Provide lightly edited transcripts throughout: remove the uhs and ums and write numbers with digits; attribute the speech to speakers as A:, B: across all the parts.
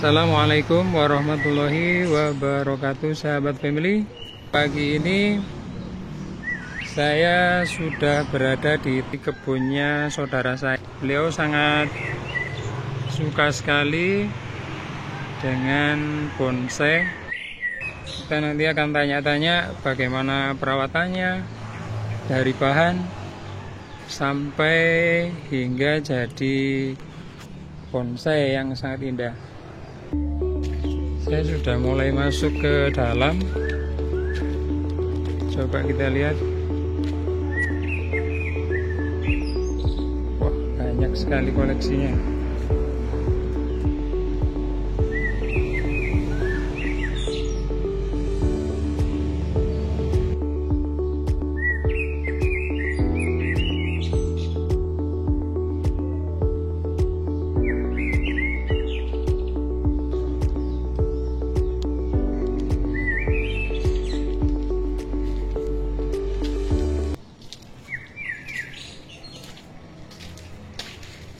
A: Assalamualaikum warahmatullahi wabarakatuh, sahabat family. Pagi ini saya sudah berada di kebunnya saudara saya. Beliau sangat suka sekali dengan bonsai. Kita nanti akan tanya-tanya bagaimana perawatannya dari bahan sampai hingga jadi bonsai yang sangat indah. Saya sudah mulai masuk ke dalam. Coba kita lihat. Wah, banyak sekali koleksinya.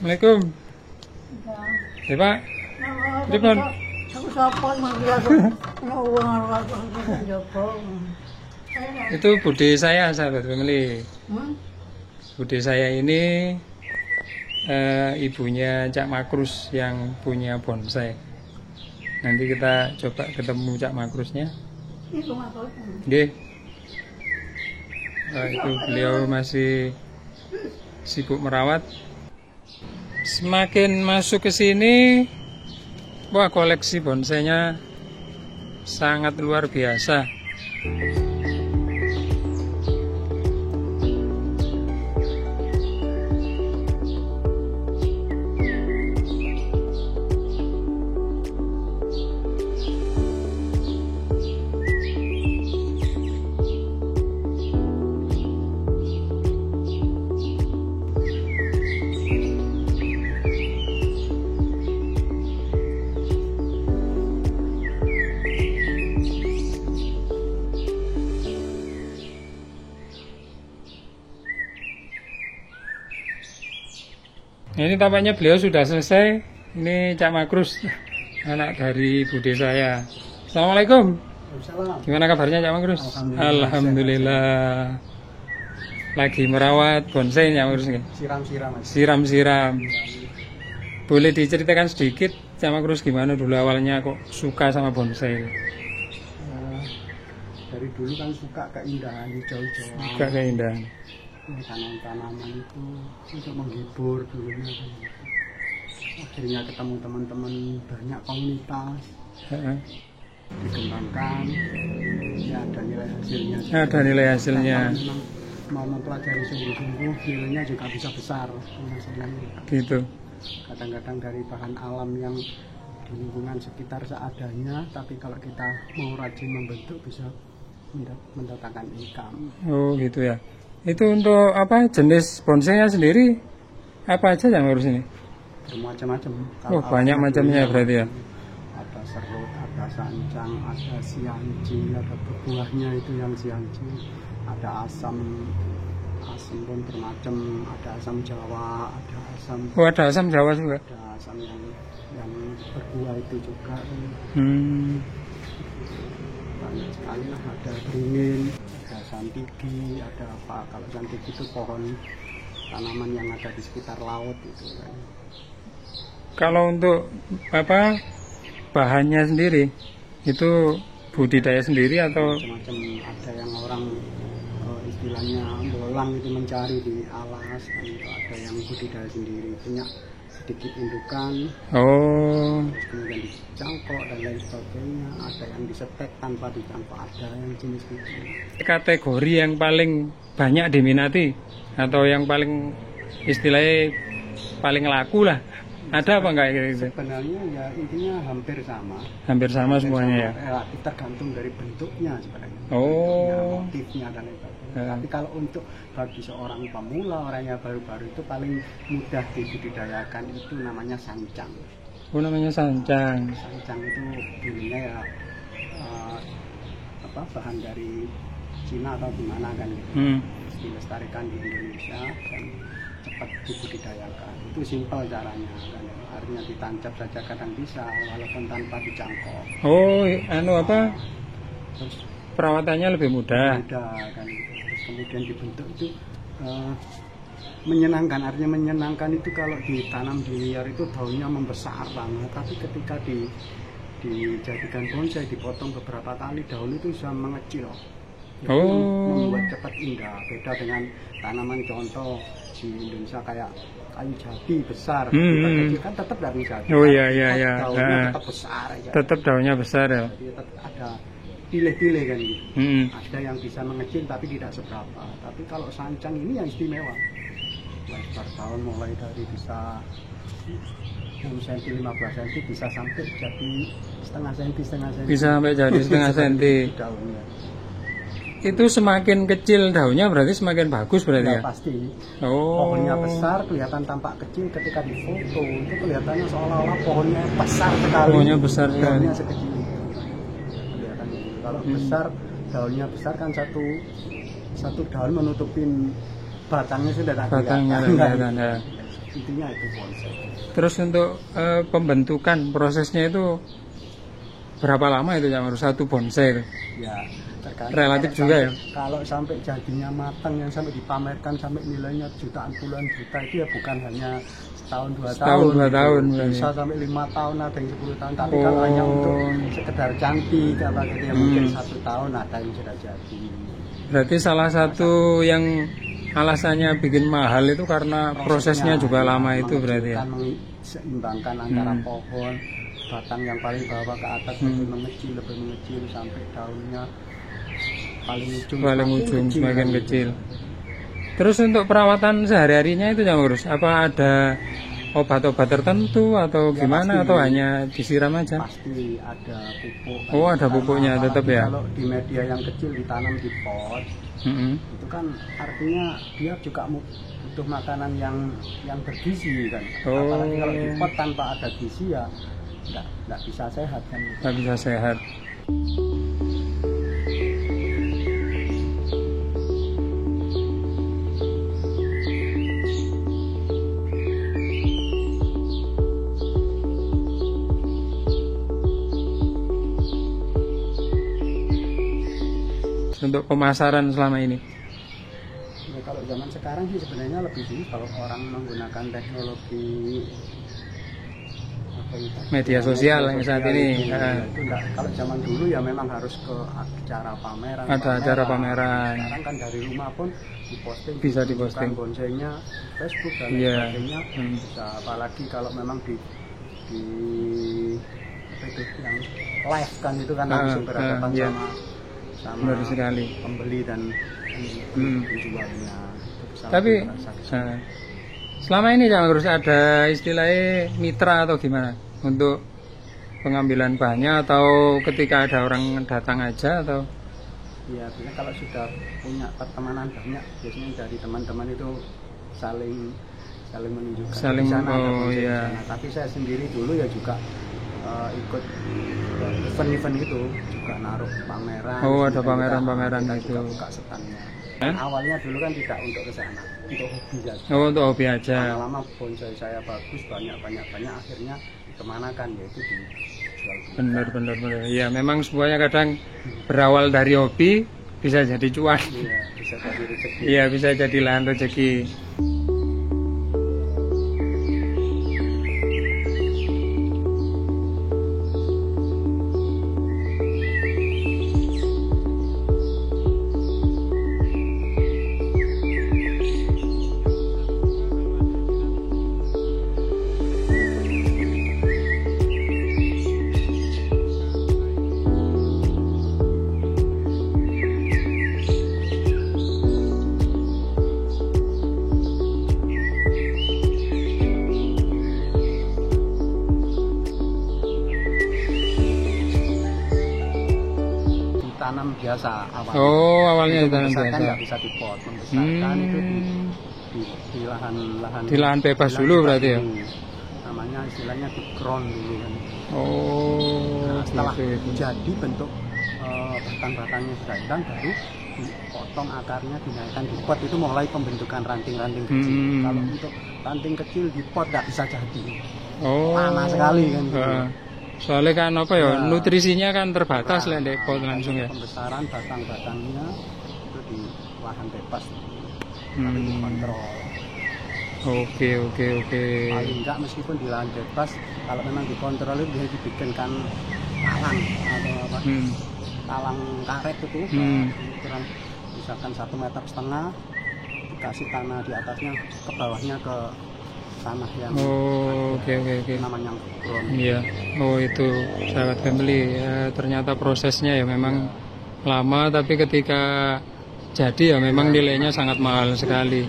A: Assalamualaikum. Ya Pak. Pripun? Itu bude saya, sahabat family. Bude saya ini ibunya Cak Makrus yang punya bonsai. Nanti kita coba ketemu Cak Makrusnya. Nggih. Itu beliau masih sibuk merawat. Semakin masuk ke sini, wah, koleksi bonsainya sangat luar biasa. Ini tampaknya beliau sudah selesai. Ini Cak Makrus, anak dari bude saya. Assalamualaikum. Gimana kabarnya Cak Makrus? Alhamdulillah. Lagi merawat bonsai Cak Makrus. Siram-siram. Boleh diceritakan sedikit Cak Makrus gimana dulu awalnya kok suka sama bonsai?
B: Dari dulu kan suka keindahan hijau-hijauan.
A: Suka keindahan.
B: Tanaman-tanaman itu untuk menghibur dulunya. Akhirnya ketemu teman-teman, banyak komunitas, dikembangkan, ya ada nilai hasilnya.
A: Ada nilai hasilnya.
B: Mau mempelajari sungguh-sungguh, nilainya juga bisa besar.
A: Gitu.
B: Kadang-kadang dari bahan alam yang di lingkungan sekitar seadanya, tapi kalau kita mau rajin membentuk bisa mendatangkan income.
A: Oh gitu ya. Itu untuk apa, jenis bonsainya sendiri apa aja yang harus ini?
B: Bermacam-macam.
A: Oh, banyak macamnya berarti ya.
B: Ada serut, ada sancang, ada sianci, ada buahnya itu yang sianci. Ada asam pun bermacam, ada asam Jawa, ada asam.
A: Oh, ada asam Jawa juga.
B: Ada asam yang berbuah itu juga. Banyak sekali lah, ada beringin, ada santigi, ada apa, kalau santigi itu pohon tanaman yang ada di sekitar laut itu kan.
A: Kalau untuk apa bahannya sendiri itu budidaya sendiri atau
B: macam-macam, ada yang orang istilahnya bolang itu mencari di alas kan, itu ada yang budidaya sendiri, punya sedikit indukan, terus kemudian dicangkok dan lain sebagainya. Ada yang disetek tanpa dicangkok, ada yang jenis itu.
A: Kategori yang paling banyak diminati atau yang paling istilahnya paling laku lah, ada apa enggak gitu?
B: Sebenarnya ya intinya hampir
A: sama semuanya ya.
B: Tergantung dari bentuknya sebenarnya.
A: Oh,
B: motifnya dan lain sebagainya. Tapi kalau untuk bagi seorang pemula, orang yang baru-baru itu paling mudah dibudidayakan itu namanya sancang.
A: Oh, namanya sancang.
B: Sancang itu dulunya ya bahan dari Cina atau gimana kan gitu. Dilestarikan di Indonesia dan cepat dibudidayakan. Itu simpel caranya kan. Artinya ditancap saja kadang bisa walaupun tanpa dicangkok.
A: Oh, apa?
B: Terus
A: Perawatannya lebih mudah.
B: kan. Terus kemudian dibentuk itu menyenangkan. Artinya menyenangkan itu kalau ditanam di liar itu daunnya membesar banget. Tapi ketika dijadikan bonsai, dipotong beberapa kali, daun itu bisa mengecil. Itu membuat cepat indah. Beda dengan tanaman contoh di Indonesia kayak kayu jati besar, kecil kan tetap nggak bisa.
A: Oh iya.
B: Daunnya tetap besar aja.
A: Tetap daunnya besar ya.
B: Jadi tetap ada pilih-pilih kan gitu. Ada yang bisa mengecil tapi tidak seberapa. Tapi kalau sancang ini yang istimewa. Lebar daun mulai dari bisa 10 cm, 15 cm bisa sampai jadi setengah cm.
A: Bisa sampai jadi setengah senti.
B: Daunnya.
A: Itu semakin kecil daunnya berarti semakin bagus berarti ya?
B: Pasti.
A: Oh.
B: Pohonnya besar kelihatan tampak kecil, ketika difoto itu kelihatannya seolah-olah pohonnya besar sekali.
A: Pohonnya besar sekali.
B: Daunnya sekecil itu. Kelihatannya gitu. Kalau besar, daunnya besar kan satu daun menutupin batangnya sudah tak kelihatan.
A: Ya.
B: Intinya itu bonsai.
A: Terus untuk pembentukan prosesnya itu berapa lama itu ya, satu bonsai?
B: Ya,
A: relatif juga ya.
B: Kalau sampai jadinya matang yang sampai dipamerkan sampai nilainya jutaan puluhan juta itu ya bukan hanya setahun 2 tahun. Bisa sampai 5 tahun, ada yang 10 tahun. Tapi kalau hanya untuk sekedar cantik apa gitu ya mungkin 1 tahun ada yang sudah jadi.
A: Berarti salah satu yang alasannya bikin mahal itu karena prosesnya juga lama itu berarti ya.
B: Seimbangkan antara pohon batang yang paling bawah ke atas lebih mengecil sampai daunnya paling ujung
A: semakin kecil. Terus untuk perawatan sehari-harinya itu yang urus apa ada obat-obat tertentu atau gimana atau hanya disiram aja?
B: Pasti ada pupuk.
A: Oh, ada pupuknya tetap ya.
B: Kalau di media yang kecil ditanam di pot, itu kan artinya dia juga butuh makanan yang bergizi kan. Apalagi kalau di pot tanpa ada gizi ya nggak bisa sehat kan.
A: Nggak bisa sehat. Untuk pemasaran selama ini?
B: Ya, kalau zaman sekarang sih sebenarnya lebih sih kalau orang menggunakan teknologi
A: media sosial yang saat ini.
B: Itu enggak. Kalau zaman dulu ya memang harus ke acara pameran.
A: Ada acara pameran.
B: Sekarang kan dari rumah pun diposting.
A: Bisa diposting.
B: Bonsainya Facebook dan sebagainya. Bisa apalagi kalau memang di yang live kan itu kan langsung berhadapan sama
A: sekali
B: pembeli dan penjualnya.
A: Tapi selama ini jangan harus ada istilahnya mitra atau gimana untuk pengambilan bahannya atau ketika ada orang datang aja atau?
B: Ya, biasanya kalau sudah punya pertemanan banyak biasanya dari teman-teman itu saling menunjukkan di sana. Tapi saya sendiri dulu ya juga ikut event-event itu juga naruh pameran.
A: Oh, ada pameran-pameran itu.
B: Buka standnya. Awalnya dulu kan tidak untuk ke sana, untuk hobi saja.
A: Oh, untuk hobi aja.
B: Lama-lama bonsai saya bagus, banyak akhirnya kemanakan yaitu dijual.
A: Benar. Ya, memang semuanya kadang berawal dari hobi bisa jadi cuan.
B: Iya, bisa jadi rezeki.
A: Iya, bisa jadi lahan rezeki.
B: Tanam biasa awalnya.
A: Oh, awalnya ditanam biasa.
B: Nggak bisa dipot, membesarkan itu di lahan
A: bebas dulu berarti ya.
B: Namanya istilahnya di ground dulu kan.
A: Oh,
B: nah, setelah jadi bentuk batang-batangnya sudah hilang baru dipotong akarnya, dinaikkan di pot, itu mulai pembentukan ranting-ranting kecil. Kalau untuk ranting kecil di pot nggak bisa jadi. Lama sekali kan.
A: Soalnya kan apa ya, nutrisinya kan terbatas lah di pot langsung ya.
B: Pembesaran batang-batangnya itu di lahan bebas, tapi dikontrol.
A: Oke.
B: Paling enggak meskipun di lahan bebas, kalau memang dikontrol itu bisa dibikinkan talang atau apa, talang karet itu, ukuran misalkan 1,5 meter, dikasih tanah di atasnya, ke bawahnya ke tanah yang
A: oke.
B: namanya ground.
A: Iya. Itu sahabat family ya, ternyata prosesnya ya memang lama, tapi ketika jadi ya memang nilainya sangat mahal sekali.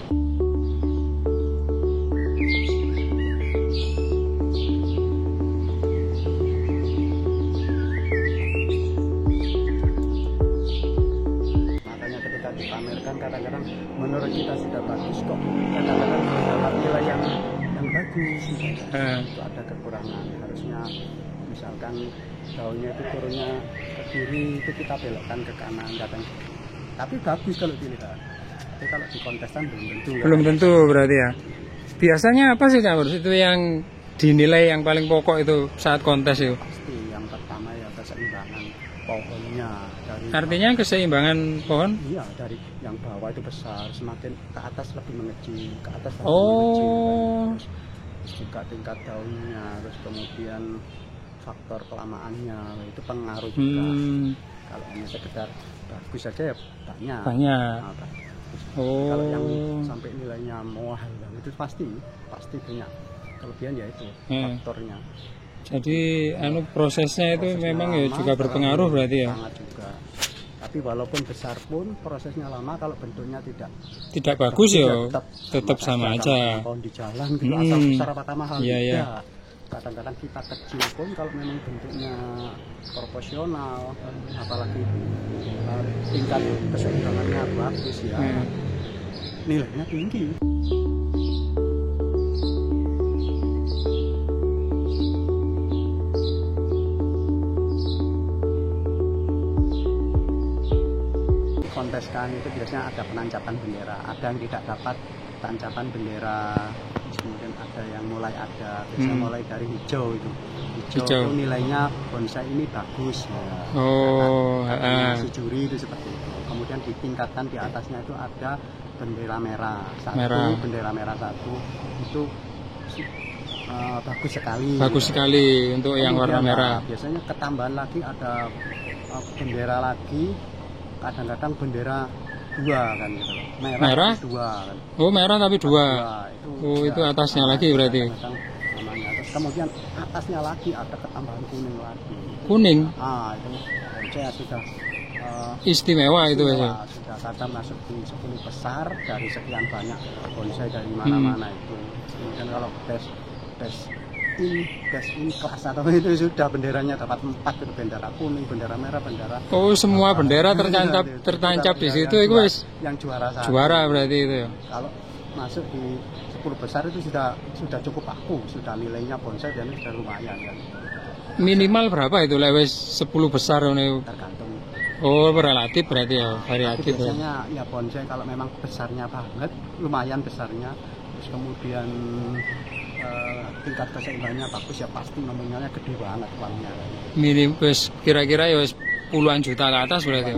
B: Makanya ketika dipamerkan kadang-kadang menurut kita sudah bagus kok, kadang-kadang dapat nilai yang bagus, itu ada kekurangan. Harusnya misalkan daunnya itu turunnya ke kiri, itu kita belokkan ke kanan, kadang. Tapi bagus kalau dilihat. Tapi kalau di kontestan belum tentu.
A: Belum tentu berarti ya. Biasanya apa sih Kak Burs, itu yang dinilai yang paling pokok itu saat kontes itu?
B: Pasti yang pertama ya keseimbangan pohonnya.
A: Artinya keseimbangan pohon?
B: Iya, dari yang bawah itu besar, semakin ke atas lebih mengecil, ke atas lebih mengecil. Terus juga tingkat daunnya, terus kemudian faktor kelamaannya, itu pengaruh juga. Kalau hanya sekedar bagus saja ya banyak. Kalau yang sampai nilainya mahal banget itu pasti punya kelebihan, ya itu faktornya.
A: Jadi prosesnya itu memang ya juga berpengaruh berarti ya.
B: Sangat juga. Tapi walaupun besar pun prosesnya lama, kalau bentuknya
A: tidak bagus ya tetap sama aja.
B: Pohon di jalan gitu, asal besar apakah mahal?
A: Iya.
B: Kadang-kadang kita kecil pun kalau memang bentuknya proporsional, apalagi tingkat keseimbangannya bagus ya, nilainya tinggi. Konteskan itu biasanya ada penancapan bendera, ada yang tidak dapat tancapan bendera, kemudian ada yang mulai ada, biasanya mulai dari hijau itu nilainya bonsai ini bagus ya. Si juri itu seperti itu. Kemudian ditingkatkan, di atasnya itu ada bendera merah satu itu bagus sekali
A: untuk yang warna merah.
B: Biasanya ketambahan lagi ada bendera lagi, kadang-kadang bendera 2 kan gitu. Merah 2 kan.
A: Merah tapi 2. Itu atasnya lagi berarti.
B: Namanya. Terus kemudian atasnya lagi ada ketambahan kuning lagi.
A: Kuning?
B: Itu bonsai sudah
A: istimewa itu ya.
B: Sudah kadang masuk di 10 besar dari sekian banyak bonsai dari mana-mana itu. Kemudian kalau tes ini kelas atau itu sudah benderanya dapat 4 itu, bendera kuning, bendera merah, bendera.
A: Semua bendera tertancap di situ itu wis.
B: Yang juara
A: berarti itu ya.
B: Kalau masuk di 10 besar itu sudah cukup aku, sudah nilainya bonsai dan sudah lumayan kan.
A: Minimal berapa itu lewes 10 besar ini?
B: Tergantung.
A: Relatif berarti ya, variatif.
B: Biasanya ya bonsai kalau memang besarnya banget, lumayan besarnya, terus kemudian tingkat keseimbangannya bagus ya pasti nominalnya gede banget uangnya.
A: Minim kira-kira ya puluhan juta ke atas berarti.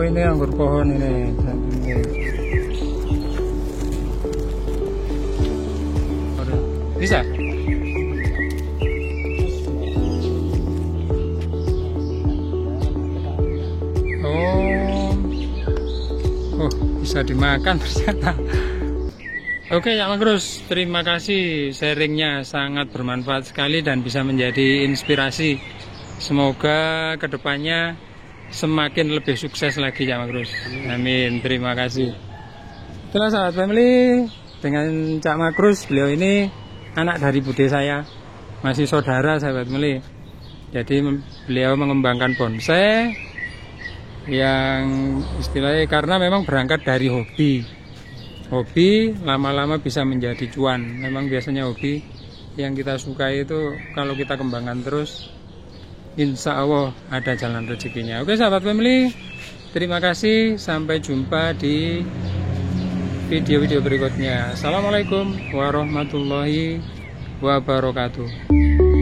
A: Ini anggur pohon ini. Bisa? Bisa dimakan ternyata. Oke Cak Magrus, terima kasih sharingnya, sangat bermanfaat sekali dan bisa menjadi inspirasi. Semoga kedepannya semakin lebih sukses lagi Cak Magrus. Amin, terima kasih. Itulah sahabat family, dengan Cak Magrus, beliau ini anak dari bude saya, masih saudara sahabat family. Jadi beliau mengembangkan bonsai yang istilahnya karena memang berangkat dari hobi. hobi lama-lama bisa menjadi cuan. Memang biasanya hobi yang kita sukai itu kalau kita kembangkan terus, insya Allah ada jalan rezekinya. Oke sahabat family, terima kasih, sampai jumpa di video-video berikutnya. Assalamualaikum warahmatullahi wabarakatuh.